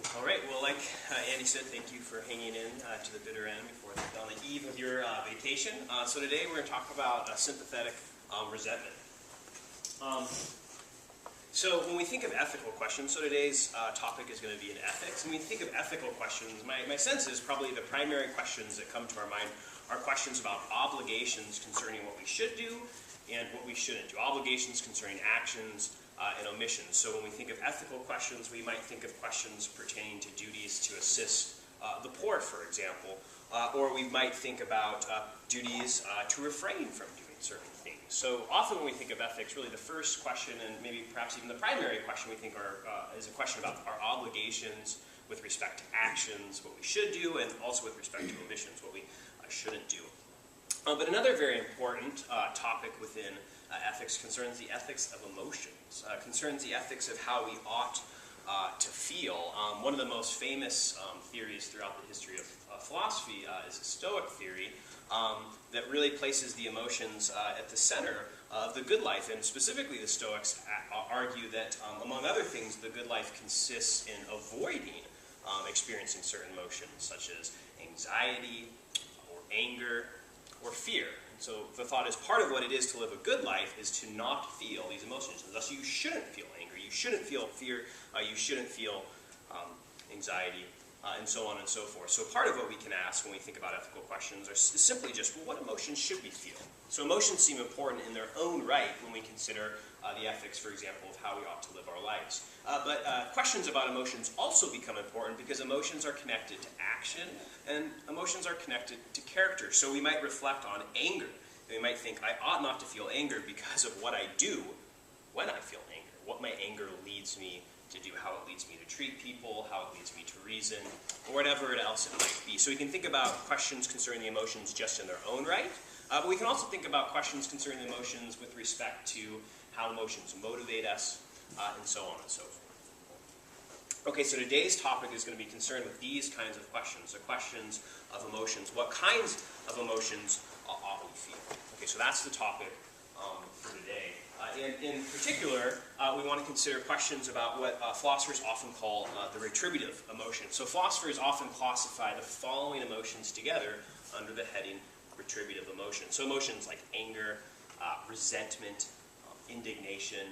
All right, well, like Andy said, thank you for hanging in to the bitter end before on the eve of your vacation. So today we're going to talk about sympathetic resentment. So when we think of ethical questions, so today's topic is going to be in ethics. When we think of ethical questions, my sense is probably the primary questions that come to our mind are questions about obligations concerning what we should do and what we shouldn't do. Obligations concerning actions and omissions. So when we think of ethical questions, we might think of questions pertaining to duties to assist the poor, for example, or we might think about duties to refrain from doing certain things. So often when we think of ethics, really the first question, and maybe perhaps even the primary question we think is a question about our obligations with respect to actions, what we should do, and also with respect to omissions, what we shouldn't do. But another very important topic within ethics concerns the ethics of emotions, concerns the ethics of how we ought to feel. One of the most famous theories throughout the history of philosophy is a Stoic theory that really places the emotions at the center of the good life. And specifically, the Stoics argue that, among other things, the good life consists in avoiding experiencing certain emotions, such as anxiety or anger or fear. So the thought is part of what it is to live a good life is to not feel these emotions. And thus you shouldn't feel anger, you shouldn't feel fear, you shouldn't feel anxiety, and so on and so forth. So part of what we can ask when we think about ethical questions is simply just, well, what emotions should we feel? So emotions seem important in their own right when we consider the ethics, for example, of how we ought to live our lives. But questions about emotions also become important because emotions are connected to action and emotions are connected to character. So we might reflect on anger. And we might think, I ought not to feel anger because of what I do when I feel anger, what my anger leads me to do, how it leads me to treat people, how it leads me to reason, or whatever else it might be. So we can think about questions concerning the emotions just in their own right, but we can also think about questions concerning the emotions with respect to how emotions motivate us, and so on and so forth. Okay, so today's topic is going to be concerned with these kinds of questions, the questions of emotions. What kinds of emotions ought we feel? Okay, so that's the topic for today. In particular, we want to consider questions about what philosophers often call the retributive emotions. So philosophers often classify the following emotions together under the heading retributive emotions. So emotions like anger, resentment, indignation,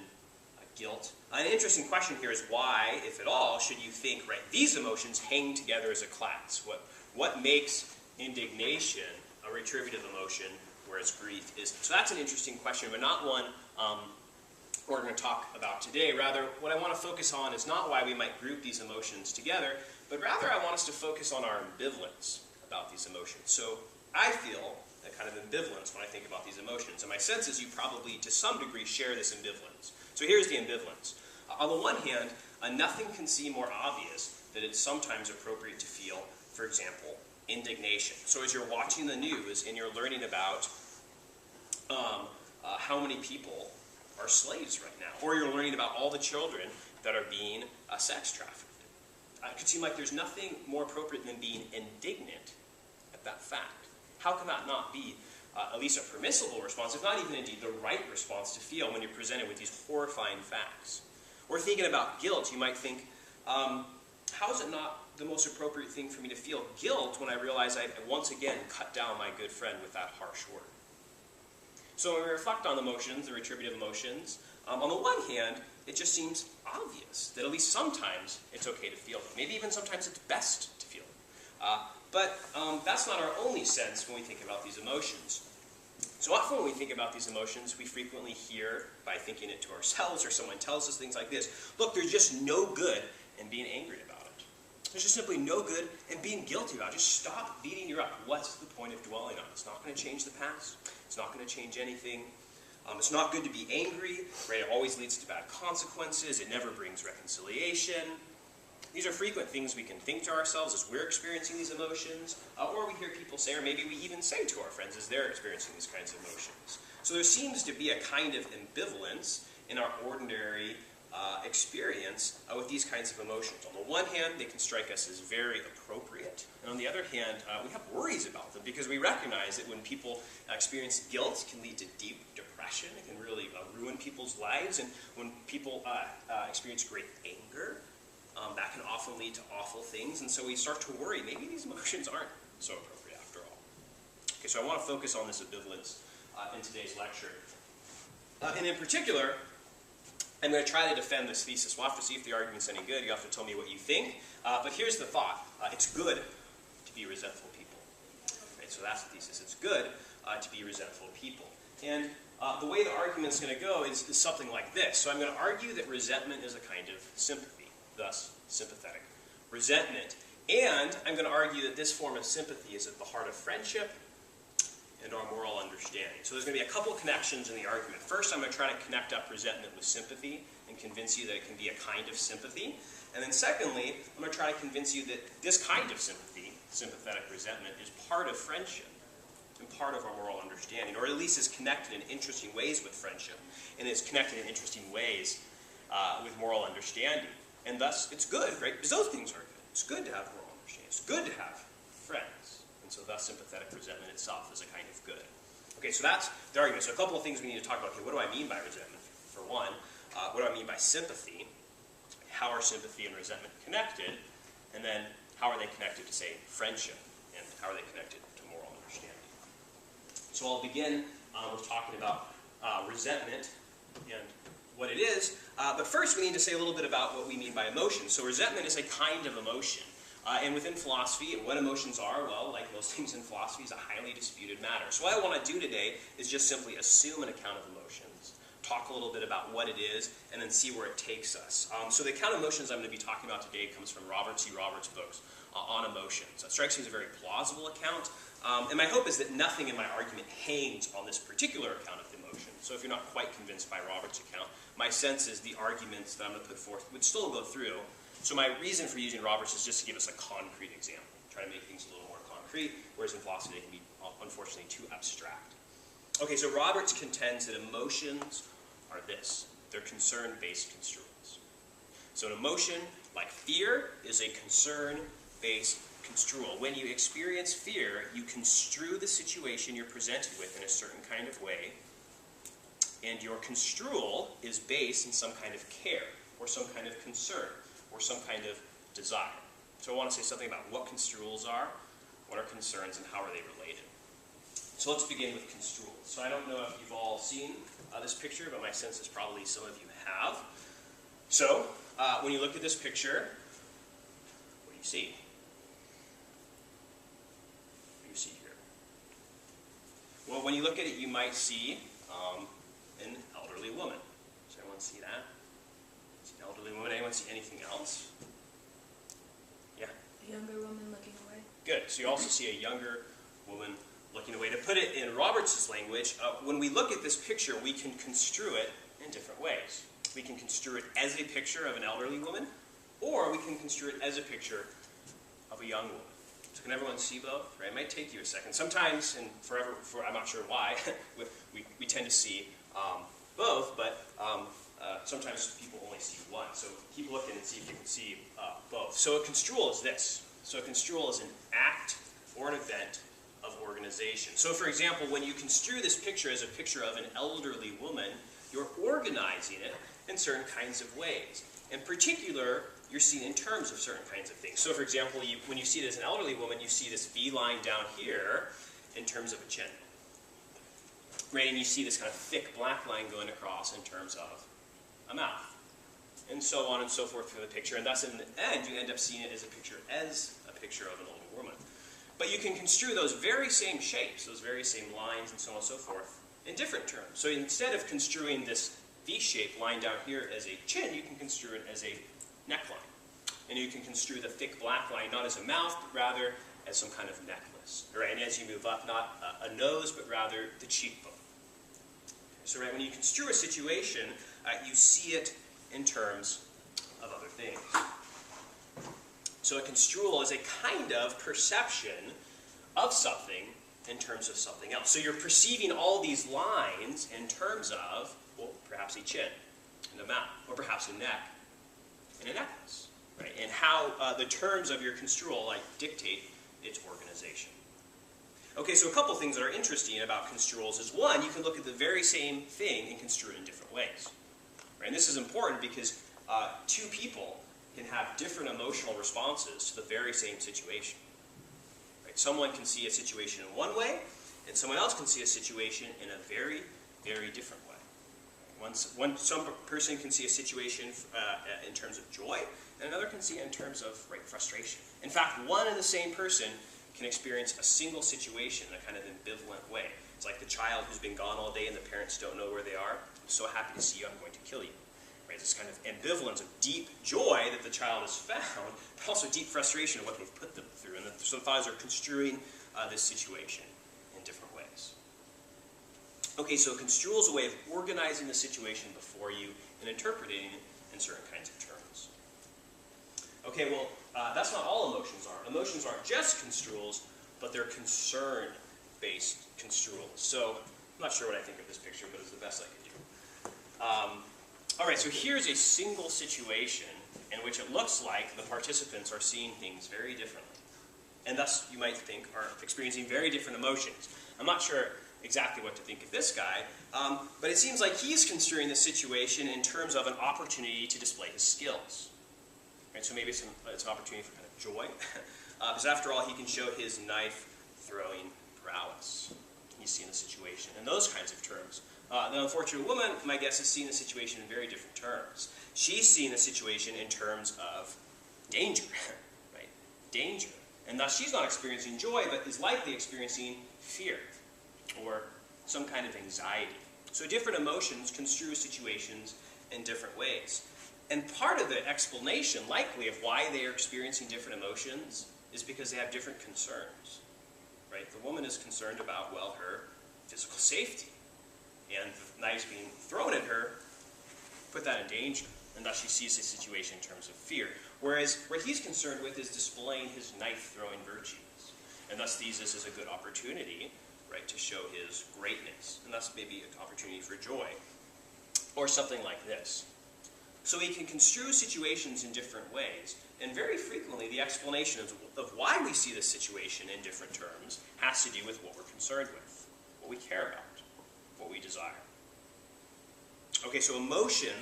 guilt. An interesting question here is why, if at all, should you think, right, these emotions hang together as a class? What makes indignation a retributive emotion, whereas grief isn't? So that's an interesting question, but not one we're going to talk about today. Rather, what I want to focus on is not why we might group these emotions together, but rather I want us to focus on our ambivalence about these emotions. So I feel a kind of ambivalence when I think about these emotions, and my sense is you probably, to some degree, share this ambivalence. So here's the ambivalence. On the one hand, nothing can seem more obvious that it's sometimes appropriate to feel, for example, indignation. So as you're watching the news and you're learning about how many people are slaves right now, or you're learning about all the children that are being sex trafficked, it could seem like there's nothing more appropriate than being indignant at that fact. How can that not be at least a permissible response, if not even indeed the right response to feel when you're presented with these horrifying facts? Or thinking about guilt, you might think, how is it not the most appropriate thing for me to feel guilt when I realize I once again cut down my good friend with that harsh word? So when we reflect on the emotions, the retributive emotions, on the one hand, it just seems obvious that at least sometimes it's okay to feel them. Maybe even sometimes it's best to feel them. But that's not our only sense when we think about these emotions. So often when we think about these emotions, we frequently hear, by thinking it to ourselves, or someone tells us things like this, look, there's just no good in being angry about it. There's just simply no good in being guilty about it. Just stop beating your up. What's the point of dwelling on it? It's not going to change the past. It's not going to change anything. It's not good to be angry, right? It always leads to bad consequences. It never brings reconciliation. These are frequent things we can think to ourselves as we're experiencing these emotions, or we hear people say, or maybe we even say to our friends as they're experiencing these kinds of emotions. So there seems to be a kind of ambivalence in our ordinary experience with these kinds of emotions. On the one hand, they can strike us as very appropriate, and on the other hand, we have worries about them because we recognize that when people experience guilt, it can lead to deep depression, it can really ruin people's lives, and when people experience great anger, that can often lead to awful things, and so we start to worry, maybe these emotions aren't so appropriate after all. Okay, so I want to focus on this ambivalence in today's lecture. And in particular, I'm going to try to defend this thesis. We'll have to see if the argument's any good. You have to tell me what you think. But here's the thought. It's good to be resentful people. Right, so that's the thesis. It's good to be resentful people. And the way the argument's going to go is something like this. So I'm going to argue that resentment is a kind of sympathy, thus sympathetic resentment. And I'm going to argue that this form of sympathy is at the heart of friendship and our moral understanding. So there's going to be a couple connections in the argument. First, I'm going to try to connect up resentment with sympathy and convince you that it can be a kind of sympathy. And then secondly, I'm going to try to convince you that this kind of sympathy, sympathetic resentment, is part of friendship and part of our moral understanding, or at least is connected in interesting ways with friendship, and is connected in interesting ways with moral understanding. And thus, it's good, right? Because those things are good. It's good to have moral understanding. It's good to have friends. And so thus, sympathetic resentment itself is a kind of good. Okay, so that's the argument. So a couple of things we need to talk about here. What do I mean by resentment? For one, what do I mean by sympathy? How are sympathy and resentment connected? And then, how are they connected to, say, friendship? And how are they connected to moral understanding? So I'll begin with talking about resentment and what it is. But first, we need to say a little bit about what we mean by emotion. So resentment is a kind of emotion. And within philosophy, what emotions are, well, like most things in philosophy, is a highly disputed matter. So what I want to do today is just simply assume an account of emotions, talk a little bit about what it is, and then see where it takes us. So the account of emotions I'm going to be talking about today comes from Robert C. Roberts' books on emotions. It strikes me as a very plausible account, and my hope is that nothing in my argument hangs on this particular account of the emotion. So if you're not quite convinced by Roberts' account, my sense is the arguments that I'm going to put forth would still go through. So my reason for using Roberts is just to give us a concrete example, try to make things a little more concrete, whereas in philosophy they can be, unfortunately, too abstract. Okay, so Roberts contends that emotions are this. They're concern-based construals. So an emotion, like fear, is a concern-based construal. When you experience fear, you construe the situation you're presented with in a certain kind of way, and your construal is based in some kind of care, or some kind of concern, or some kind of desire. So I want to say something about what construals are, what are concerns, and how are they related. So let's begin with construals. So I don't know if you've all seen this picture, but my sense is probably some of you have. So when you look at this picture, what do you see? What do you see here? Well, when you look at it, you might see an elderly woman. Does anyone see that? An elderly woman. Anyone see anything else? Yeah? A younger woman looking away. Good. So you also see a younger woman looking away. To put it in Roberts' language, when we look at this picture, we can construe it in different ways. We can construe it as a picture of an elderly woman, or we can construe it as a picture of a young woman. So can everyone see both? Right? It might take you a second. Sometimes, and I'm not sure why, we tend to see both, but sometimes people only see one. So keep looking and see if you can see both. So a construal is this. So a construal is an act or an event of organization. So for example, when you construe this picture as a picture of an elderly woman, you're organizing it in certain kinds of ways. In particular, you're seeing in terms of certain kinds of things. So for example, when you see it as an elderly woman, you see this V line down here in terms of a chin. Right, and you see this kind of thick black line going across in terms of a mouth. And so on and so forth through the picture. And thus in the end, you end up seeing it as a picture of an older woman. But you can construe those very same shapes, those very same lines and so on and so forth, in different terms. So instead of construing this V-shaped line down here as a chin, you can construe it as a neckline. And you can construe the thick black line not as a mouth, but rather as some kind of necklace. Right? And as you move up, not a nose, but rather the cheekbone. So right, when you construe a situation, you see it in terms of other things. So a construal is a kind of perception of something in terms of something else. So you're perceiving all these lines in terms of, well, perhaps a chin and a mouth, or perhaps a neck and a necklace, right? And how the terms of your construal dictate its organization. Okay, so a couple things that are interesting about construals is, one, you can look at the very same thing and construe it in different ways. Right? And this is important because two people can have different emotional responses to the very same situation. Right? Someone can see a situation in one way, and someone else can see a situation in a very, very different way. Some person can see a situation in terms of joy, and another can see it in terms of frustration. In fact, one and the same person can experience a single situation in a kind of ambivalent way. It's like the child who's been gone all day and the parents don't know where they are. I'm so happy to see you, I'm going to kill you. Right? This kind of ambivalence of deep joy that the child has found, but also deep frustration of what they've put them through. And so the fathers are construing this situation in different ways. Okay, so construal is a way of organizing the situation before you and interpreting it in certain kinds of terms. Okay, well, that's not all emotions are. Emotions aren't just construals, but they're concern-based construals. So I'm not sure what I think of this picture, but it's the best I could do. All right, so here's a single situation in which it looks like the participants are seeing things very differently. And thus, you might think, are experiencing very different emotions. I'm not sure exactly what to think of this guy, but it seems like he's construing the situation in terms of an opportunity to display his skills. Right, so maybe it's an opportunity for kind of joy, because after all, he can show his knife-throwing prowess. He's seeing the situation in those kinds of terms. The unfortunate woman, my guess, is seeing the situation in very different terms. She's seeing the situation in terms of danger, right? Danger. And thus she's not experiencing joy, but is likely experiencing fear or some kind of anxiety. So different emotions construe situations in different ways. And part of the explanation, likely, of why they are experiencing different emotions is because they have different concerns. Right? The woman is concerned about, well, her physical safety. And the knives being thrown at her put that in danger. And thus she sees the situation in terms of fear. Whereas what he's concerned with is displaying his knife-throwing virtues. And thus sees this as a good opportunity, right, to show his greatness. And thus maybe an opportunity for joy. Or something like this. So we can construe situations in different ways. And very frequently the explanation of why we see this situation in different terms has to do with what we're concerned with, what we care about, what we desire. Okay, so emotion,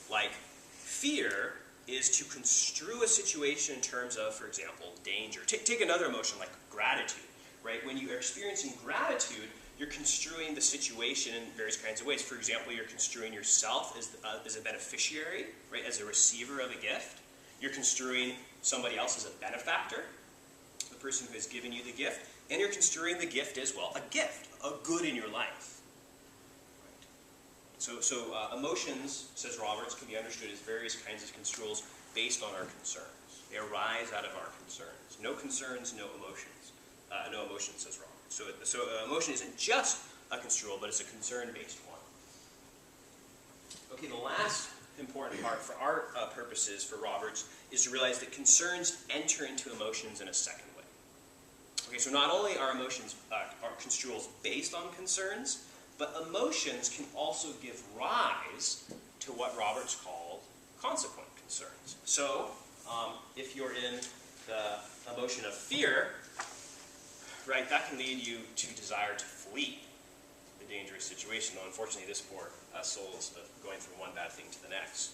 like fear, is to construe a situation in terms of, for example, danger. Take another emotion like gratitude, right? When you are experiencing gratitude, you're construing the situation in various kinds of ways. For example, you're construing yourself as a beneficiary, right, as a receiver of a gift. You're construing somebody else as a benefactor, the person who has given you the gift. And you're construing the gift as, well, a gift, a good in your life. So emotions, says Roberts, can be understood as various kinds of construals based on our concerns. They arise out of our concerns. No concerns, no emotions. No emotions, says Roberts. So emotion isn't just a construal, but it's a concern-based one. Okay, the last important part for our purposes, for Roberts, is to realize that concerns enter into emotions in a second way. Okay, so not only are emotions are construals based on concerns, but emotions can also give rise to what Roberts called consequent concerns. So, if you're in the emotion of fear, right, that can lead you to desire to flee the dangerous situation, though unfortunately this poor soul is going from one bad thing to the next.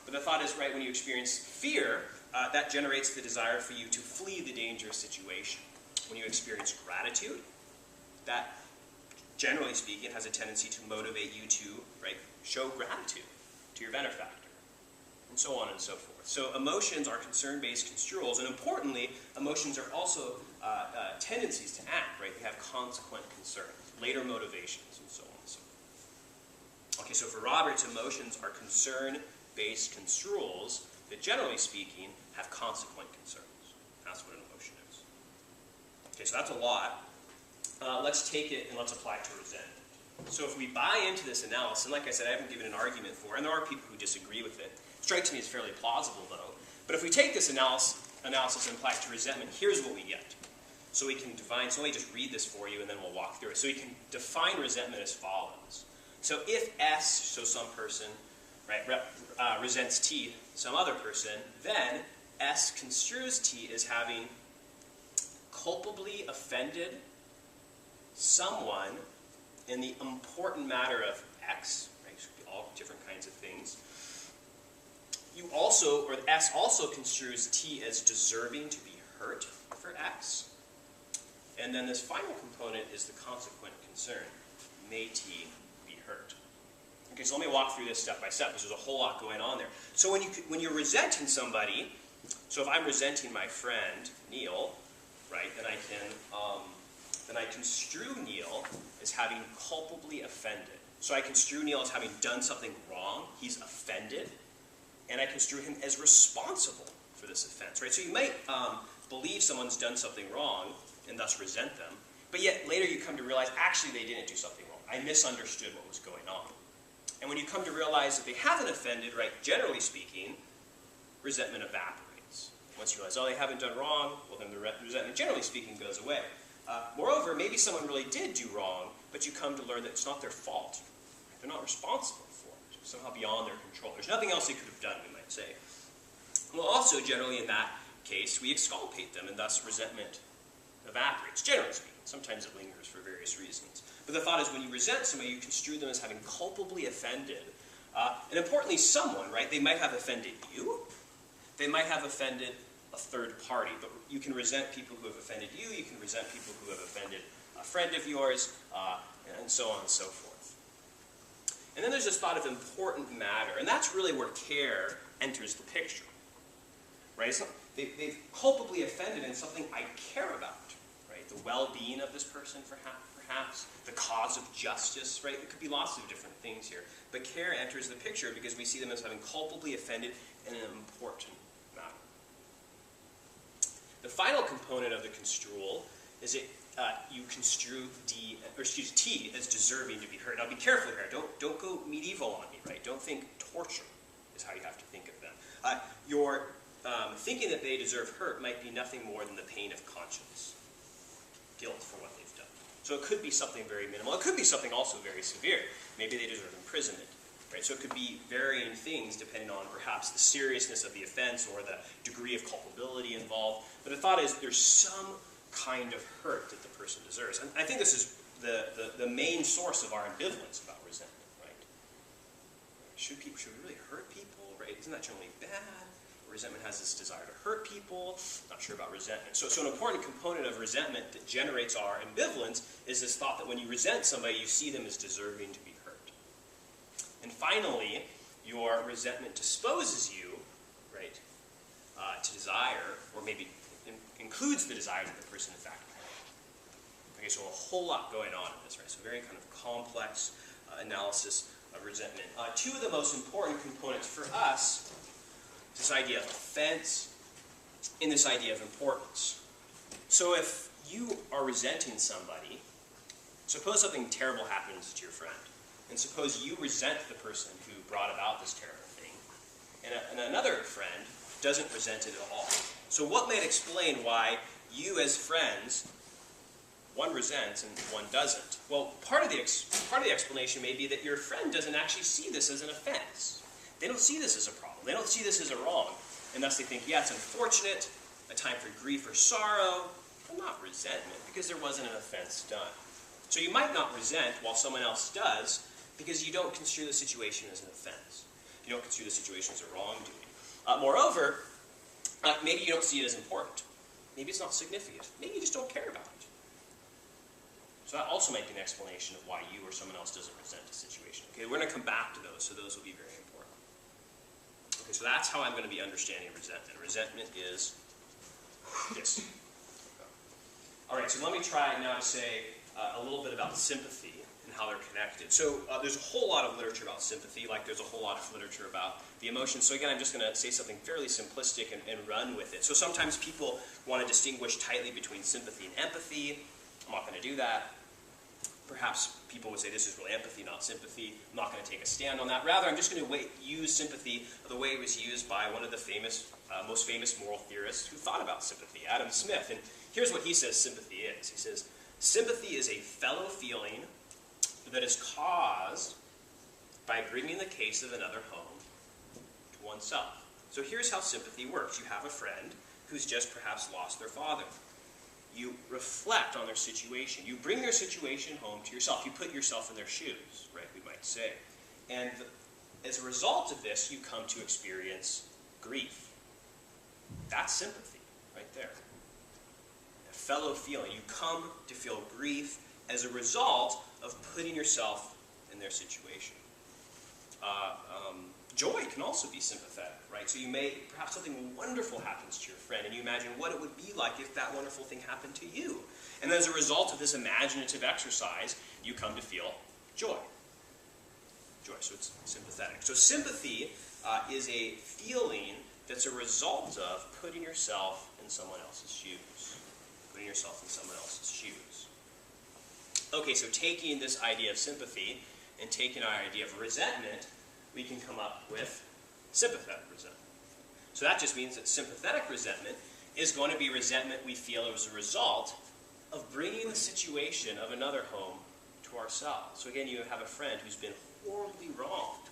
But the thought is, right, when you experience fear, that generates the desire for you to flee the dangerous situation. When you experience gratitude, that, generally speaking, has a tendency to motivate you to, right, show gratitude to your benefactor, and so on and so forth. So emotions are concern-based construals, and importantly, emotions are also tendencies to act, right? They have consequent concerns, later motivations, and so on and so forth. Okay, so for Roberts, emotions are concern-based construals that, generally speaking, have consequent concerns. That's what an emotion is. Okay, so that's a lot. Let's take it and let's apply it to resentment. So if we buy into this analysis, and like I said, I haven't given an argument for it, and there are people who disagree with it. It strikes me as fairly plausible, though. But if we take this analysis and apply it to resentment, here's what we get. So we can define, so let me just read this for you, and then we'll walk through it. So we can define resentment as follows. So if S, so some person, right, resents T, some other person, then S construes T as having culpably offended someone in the important matter of X, right, it should be all different kinds of things, You also, or S also construes T as deserving to be hurt for X. And then this final component is the consequent concern. May T be hurt. Okay, so let me walk through this step by step because there's a whole lot going on there. So when you're resenting somebody, so if I'm resenting my friend Neil, right, then I construe Neil as having culpably offended. So I construe Neil as having done something wrong. He's offended, and I construe him as responsible for this offense, right? So you might believe someone's done something wrong and thus resent them, but yet later you come to realize actually they didn't do something wrong. I misunderstood what was going on. And when you come to realize that they haven't offended, right, generally speaking, resentment evaporates. Once you realize, oh, they haven't done wrong, well then the resentment, generally speaking, goes away. Moreover, maybe someone really did do wrong, but you come to learn that it's not their fault. They're not responsible for it. It's somehow beyond their control. There's nothing else they could have done, we might say. Well, also, generally in that case, we exculpate them, and thus resentment evaporates, generally speaking. Sometimes it lingers for various reasons. But the thought is when you resent somebody, you construe them as having culpably offended. And importantly, someone, right? They might have offended you. They might have offended a third party. But you can resent people who have offended you. You can resent people who have offended a friend of yours, and so on and so forth. And then there's this thought of important matter. And that's really where care enters the picture. Right? So they've culpably offended in something I care about. The well-being of this person, perhaps, the cause of justice, right? It could be lots of different things here. But care enters the picture because we see them as having culpably offended in an important matter. The final component of the construal is that you construe T as deserving to be hurt. Now be careful here. Don't go medieval on me, right? Don't think torture is how you have to think of them. Your thinking that they deserve hurt might be nothing more than the pain of conscience. Guilt for what they've done. So it could be something very minimal. It could be something also very severe. Maybe they deserve imprisonment. Right? So it could be varying things depending on perhaps the seriousness of the offense or the degree of culpability involved. But the thought is there's some kind of hurt that the person deserves. And I think this is the main source of our ambivalence about resentment. Right? Should we really hurt people? Right? Isn't that generally bad? Resentment has this desire to hurt people. Not sure about resentment. So an important component of resentment that generates our ambivalence is this thought that when you resent somebody, you see them as deserving to be hurt. And finally, your resentment disposes you, right, to desire, or maybe includes the desire that the person in fact had. Okay, so a whole lot going on in this, right? So very kind of complex analysis of resentment. Two of the most important components for us, this idea of offense and this idea of importance. So if you are resenting somebody, suppose something terrible happens to your friend, and suppose you resent the person who brought about this terrible thing, and another friend doesn't resent it at all. So what might explain why you as friends, one resents and one doesn't? Well, part of the explanation may be that your friend doesn't actually see this as an offense. They don't see this as a problem. They don't see this as a wrong. And thus they think, yeah, it's unfortunate, a time for grief or sorrow, but not resentment, because there wasn't an offense done. So you might not resent while someone else does, because you don't construe the situation as an offense. You don't construe the situation as a wrongdoing. Moreover, maybe you don't see it as important. Maybe it's not significant. Maybe you just don't care about it. So that also might be an explanation of why you or someone else doesn't resent a situation. Okay, we're going to come back to those, so those will be very important. Okay, so that's how I'm going to be understanding resentment. Resentment is this. All right, so let me try now to say a little bit about sympathy and how they're connected. So there's a whole lot of literature about sympathy, like there's a whole lot of literature about the emotions. So again, I'm just going to say something fairly simplistic and run with it. So sometimes people want to distinguish tightly between sympathy and empathy. I'm not going to do that. Perhaps people would say this is really empathy, not sympathy. I'm not going to take a stand on that. Rather, I'm just going to use sympathy the way it was used by one of the most famous moral theorists who thought about sympathy, Adam Smith. And here's what he says sympathy is. He says, sympathy is a fellow feeling that is caused by bringing the case of another home to oneself. So here's how sympathy works. You have a friend who's just perhaps lost their father. You reflect on their situation. You bring their situation home to yourself. You put yourself in their shoes, right, we might say. And as a result of this, you come to experience grief. That's sympathy right there. A fellow feeling. You come to feel grief as a result of putting yourself in their situation. Joy can also be sympathetic, right? So perhaps something wonderful happens to your friend, and you imagine what it would be like if that wonderful thing happened to you. And as a result of this imaginative exercise, you come to feel joy. Joy, so it's sympathetic. So sympathy is a feeling that's a result of putting yourself in someone else's shoes. Putting yourself in someone else's shoes. Okay, so taking this idea of sympathy and taking our idea of resentment, we can come up with sympathetic resentment. So that just means that sympathetic resentment is going to be resentment we feel as a result of bringing the situation of another home to ourselves. So again, you have a friend who's been horribly wronged,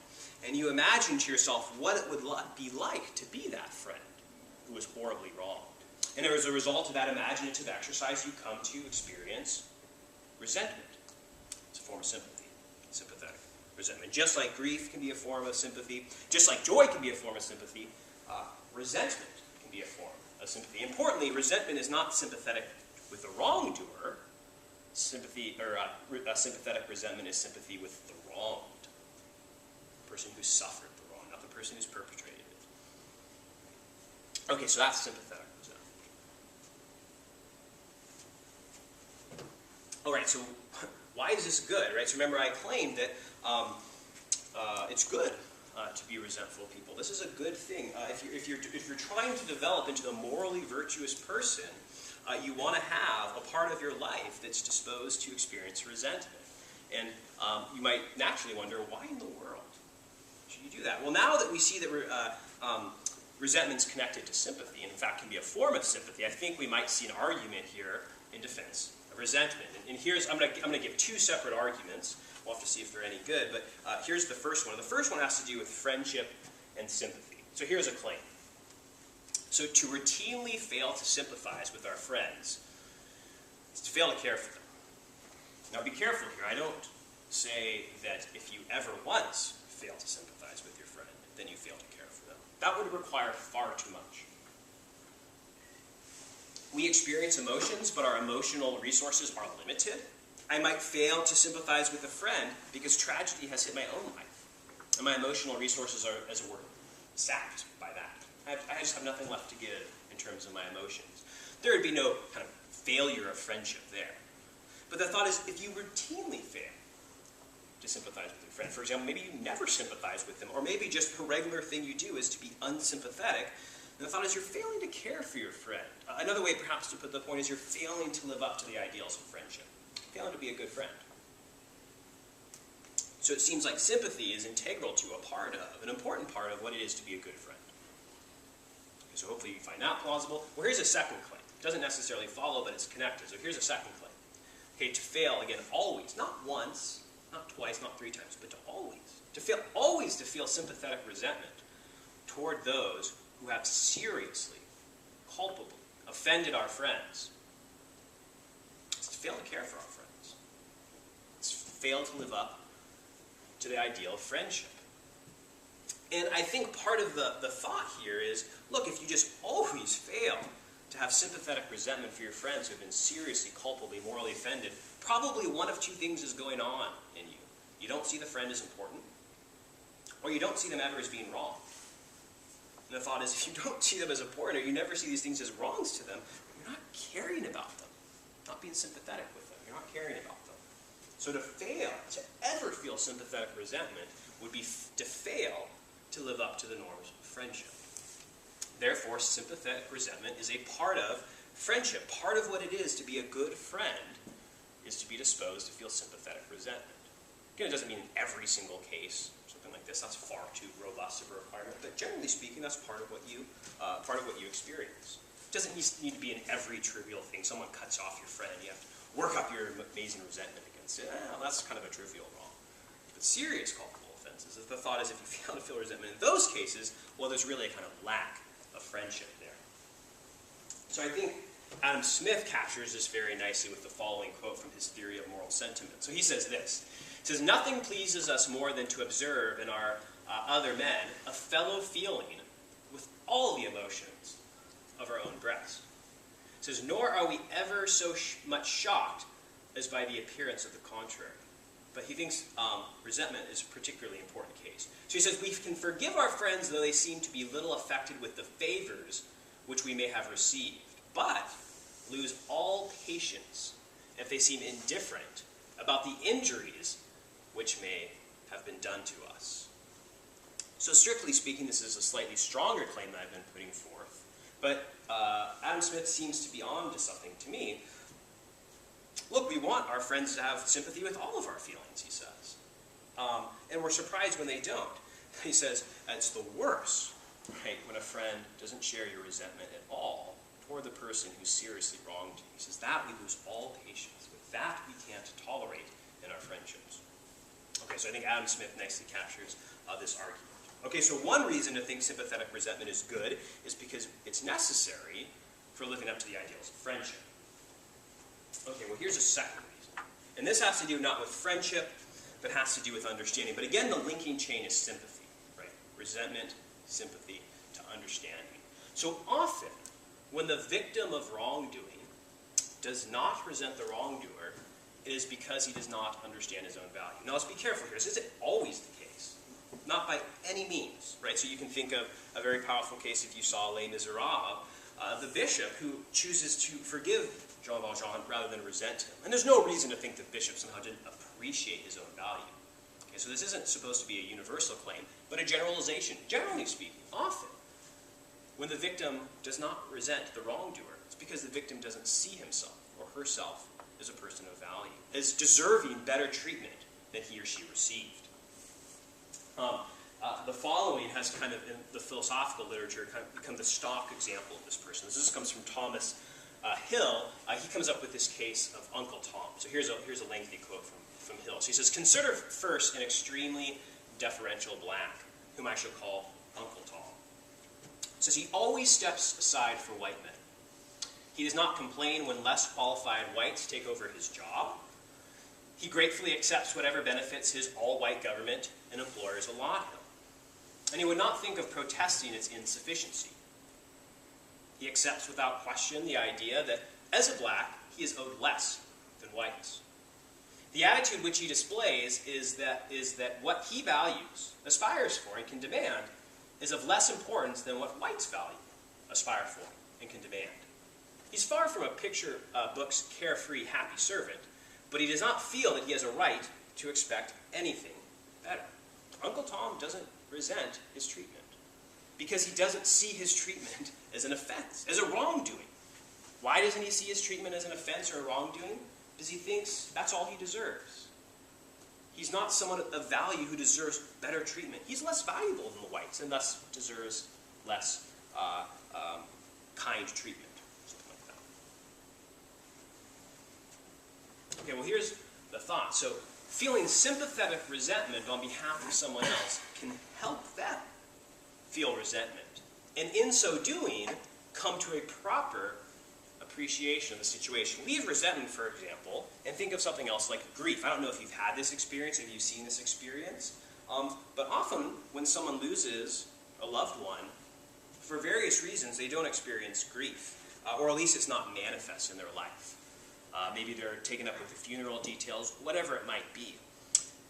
and you imagine to yourself what it would be like to be that friend who was horribly wronged. And as a result of that imaginative exercise, you come to experience resentment. It's a form of sympathy, sympathetic resentment. Just like grief can be a form of sympathy, just like joy can be a form of sympathy, resentment can be a form of sympathy. Importantly, resentment is not sympathetic with the wrongdoer. Sympathetic resentment is sympathy with the wronged. The person who suffered the wrong, not the person who's perpetrated it. Okay, so that's sympathetic resentment. All right, so why is this good, right? So remember, I claimed that it's good to be resentful of people. This is a good thing. If you're trying to develop into a morally virtuous person, you want to have a part of your life that's disposed to experience resentment. And you might naturally wonder, why in the world should you do that? Well, now that we see that resentment's connected to sympathy, and in fact can be a form of sympathy, I think we might see an argument here in defense of resentment. And here's, I'm going to give two separate arguments. We'll have to see if they're any good, but here's the first one. The first one has to do with friendship and sympathy. So here's a claim. So to routinely fail to sympathize with our friends is to fail to care for them. Now be careful here. I don't say that if you ever once fail to sympathize with your friend, then you fail to care for them. That would require far too much. We experience emotions, but our emotional resources are limited. I might fail to sympathize with a friend because tragedy has hit my own life. And my emotional resources are, as it were, sapped by that. I just have nothing left to give in terms of my emotions. There would be no kind of failure of friendship there. But the thought is, if you routinely fail to sympathize with your friend, for example, maybe you never sympathize with them, or maybe just a regular thing you do is to be unsympathetic, and the thought is you're failing to care for your friend. Another way perhaps to put the point is you're failing to live up to the ideals of friendship. Failing to be a good friend. So it seems like sympathy is integral to an important part of what it is to be a good friend. Okay, so hopefully you find that plausible. Well, here's a second claim. It doesn't necessarily follow, but it's connected. So here's a second claim. Okay, to fail, again, always, not once, not twice, not three times, but to always to feel sympathetic resentment toward those who have seriously, culpably offended our friends. It's to fail to care for our friends. It's fail to live up to the ideal of friendship. And I think part of the thought here is, look, if you just always fail to have sympathetic resentment for your friends who have been seriously, culpably, morally offended, probably one of two things is going on in you. You don't see the friend as important, or you don't see them ever as being wrong. And the thought is, if you don't see them as important, or you never see these things as wrongs to them, you're not caring about them, not being sympathetic with them. You're not caring about them. So to fail, to ever feel sympathetic resentment, would be to fail to live up to the norms of friendship. Therefore, sympathetic resentment is a part of friendship. Part of what it is to be a good friend is to be disposed to feel sympathetic resentment. Again, it doesn't mean in every single case, something like this. That's far too robust of a requirement. But generally speaking, that's part of what you experience. It doesn't need to be in every trivial thing. Someone cuts off your friend, you have to work up your amazing resentment against it. That's kind of a trivial wrong. But serious culpable offenses, the thought is if you fail to feel resentment in those cases, well, there's really a kind of lack of friendship there. So I think Adam Smith captures this very nicely with the following quote from his theory of moral sentiment. So he says this. He says, "Nothing pleases us more than to observe in our other men a fellow feeling with all the emotions of our own breast. It says, nor are we ever so much shocked as by the appearance of the contrary. But he thinks resentment is a particularly important case. So he says, we can forgive our friends though they seem to be little affected with the favors which we may have received, but lose all patience if they seem indifferent about the injuries which may have been done to us. So strictly speaking, this is a slightly stronger claim that I've been putting forth, but Adam Smith seems to be on to something to me. Look, we want our friends to have sympathy with all of our feelings, he says. And we're surprised when they don't. He says, it's the worst, right, when a friend doesn't share your resentment at all toward the person who seriously wronged you. He says, that we lose all patience with. That we can't tolerate in our friendships. Okay, so I think Adam Smith nicely captures this argument. Okay, so one reason to think sympathetic resentment is good is because it's necessary for living up to the ideals of friendship. Okay, well here's a second reason. And this has to do not with friendship, but has to do with understanding. But again, the linking chain is sympathy, right? Resentment, sympathy, to understanding. So often, when the victim of wrongdoing does not resent the wrongdoer, it is because he does not understand his own value. Now let's be careful here. This isn't always the case. Not by any means, right? So you can think of a very powerful case if you saw Les Miserables, the bishop who chooses to forgive Jean Valjean rather than resent him. And there's no reason to think the bishop somehow didn't appreciate his own value. Okay, so this isn't supposed to be a universal claim, but a generalization. Generally speaking, often, when the victim does not resent the wrongdoer, it's because the victim doesn't see himself or herself as a person of value, as deserving better treatment than he or she received. The following has kind of, in the philosophical literature, kind of become the stock example of this person. This comes from Thomas Hill. He comes up with this case of Uncle Tom. So here's a lengthy quote from Hill. So he says, consider first an extremely deferential black, whom I shall call Uncle Tom. It says, he always steps aside for white men. He does not complain when less qualified whites take over his job. He gratefully accepts whatever benefits his all-white government and employers allot him. And he would not think of protesting its insufficiency. He accepts without question the idea that, as a black, he is owed less than whites. The attitude which he displays is that what he values, aspires for, and can demand is of less importance than what whites value, aspire for, and can demand. He's far from a picture book's carefree, happy servant, but he does not feel that he has a right to expect anything better. Uncle Tom doesn't resent his treatment because he doesn't see his treatment as an offense, as a wrongdoing. Why doesn't he see his treatment as an offense or a wrongdoing? Because he thinks that's all he deserves. He's not someone of value who deserves better treatment. He's less valuable than the whites and thus deserves less kind treatment. Something like that. Okay, well here's the thought. So feeling sympathetic resentment on behalf of someone else can help them feel resentment. And in so doing, come to a proper appreciation of the situation. Leave resentment, for example, and think of something else like grief. I don't know if you've had this experience, if you've seen this experience, but often when someone loses a loved one, for various reasons, they don't experience grief, or at least it's not manifest in their life. Maybe they're taken up with the funeral details, whatever it might be.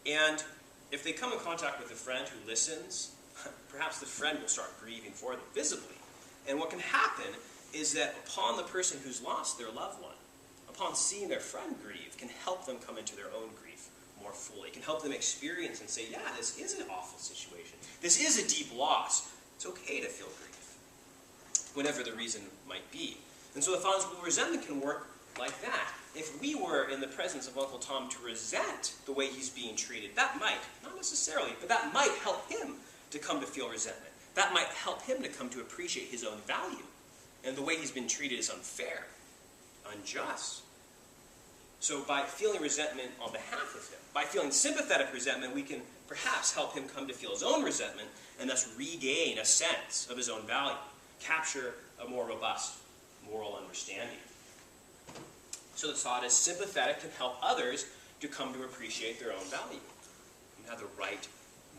And if they come in contact with a friend who listens, perhaps the friend will start grieving for them visibly. And what can happen is that upon the person who's lost their loved one, upon seeing their friend grieve, can help them come into their own grief more fully. It can help them experience and say, yeah, this is an awful situation. This is a deep loss. It's okay to feel grief, whatever the reason might be. And so the thought is, well, resentment can work like that. If we were in the presence of Uncle Tom to resent the way he's being treated, that might, not necessarily, but that might help him to come to feel resentment. That might help him to come to appreciate his own value. And the way he's been treated is unfair, unjust. So by feeling resentment on behalf of him, by feeling sympathetic resentment, we can perhaps help him come to feel his own resentment and thus regain a sense of his own value, capture a more robust moral understanding. So the thought is sympathetic can help others to come to appreciate their own value and have the right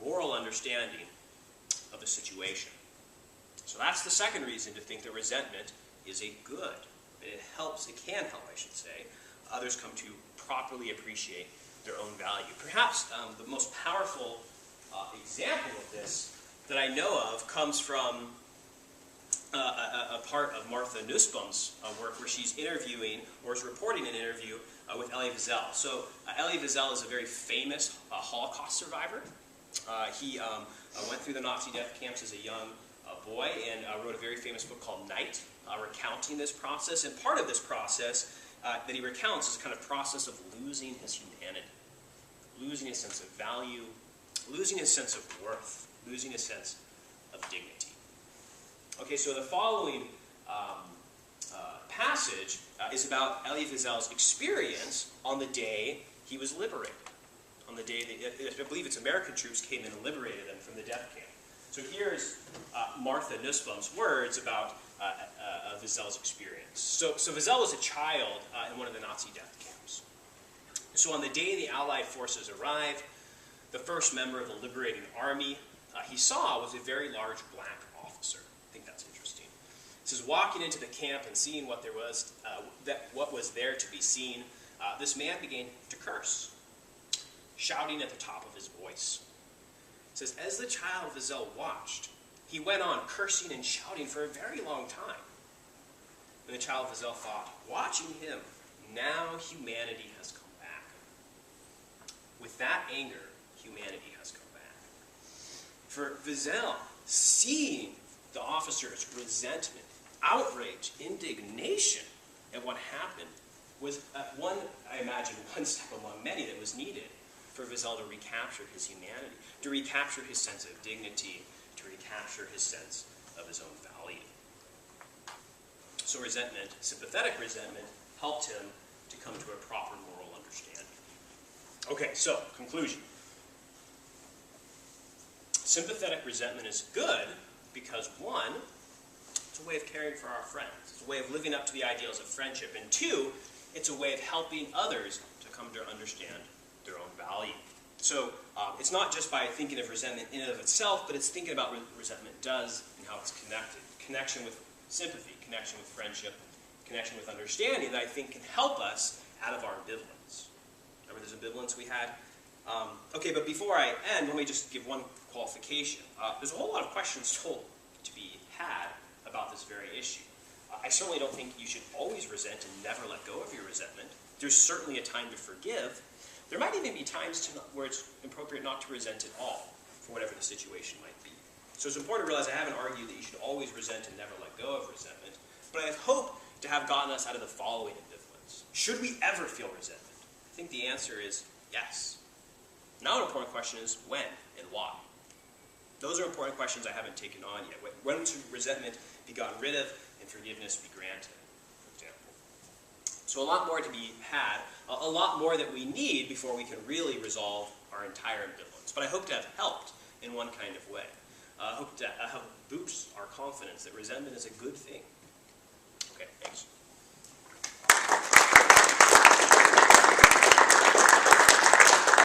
moral understanding of the situation. So that's the second reason to think that resentment is a good. It can help, I should say, others come to properly appreciate their own value. Perhaps the most powerful example of this that I know of comes from a part of Martha Nussbaum's work where she's interviewing, or is reporting an interview with Elie Wiesel. So Elie Wiesel is a very famous Holocaust survivor. He went through the Nazi death camps as a young boy and wrote a very famous book called Night, recounting this process. And part of this process that he recounts is a kind of process of losing his humanity, losing his sense of value, losing his sense of worth, losing his sense of dignity. Okay, so the following passage is about Elie Wiesel's experience on the day he was liberated, on the day that, I believe it's American troops came in and liberated him from the death camp. So here's Martha Nussbaum's words about Wiesel's experience. So Wiesel was a child in one of the Nazi death camps. So on the day the Allied forces arrived, the first member of the liberating army he saw was a very large black officer. I think that's interesting. It says, walking into the camp and seeing what there was, what was there to be seen, this man began to curse, shouting at the top of his voice. It says, as the child Wiesel watched, he went on cursing and shouting for a very long time. And the child Wiesel thought, watching him, now humanity has come back. With that anger, humanity has come back. For Wiesel, seeing the officer's resentment, outrage, indignation at what happened was I imagine, one step among many that was needed for Wiesel to recapture his humanity, to recapture his sense of dignity, to recapture his sense of his own value. So resentment, sympathetic resentment, helped him to come to a proper moral understanding. Okay, so, conclusion. Sympathetic resentment is good because, one, it's a way of caring for our friends. It's a way of living up to the ideals of friendship. And two, it's a way of helping others to come to understand their own value. So it's not just by thinking of resentment in and of itself, but it's thinking about what resentment does and how it's connected. Connection with sympathy, connection with friendship, connection with understanding that I think can help us out of our ambivalence. Remember this ambivalence we had? Okay, but before I end, let me just give one qualification. There's a whole lot of questions told to be had about this very issue. I certainly don't think you should always resent and never let go of your resentment. There's certainly a time to forgive. There might even be times where it's appropriate not to resent at all, for whatever the situation might be. So it's important to realize I haven't argued that you should always resent and never let go of resentment, but I hope to have gotten us out of the following ambivalence. Should we ever feel resentment? I think the answer is yes. Now an important question is when and why. Those are important questions I haven't taken on yet. When should resentment be gotten rid of and forgiveness be granted, for example? So a lot more to be had, a lot more that we need before we can really resolve our entire ambivalence. But I hope to have helped in one kind of way. I hope to help boost our confidence that resentment is a good thing.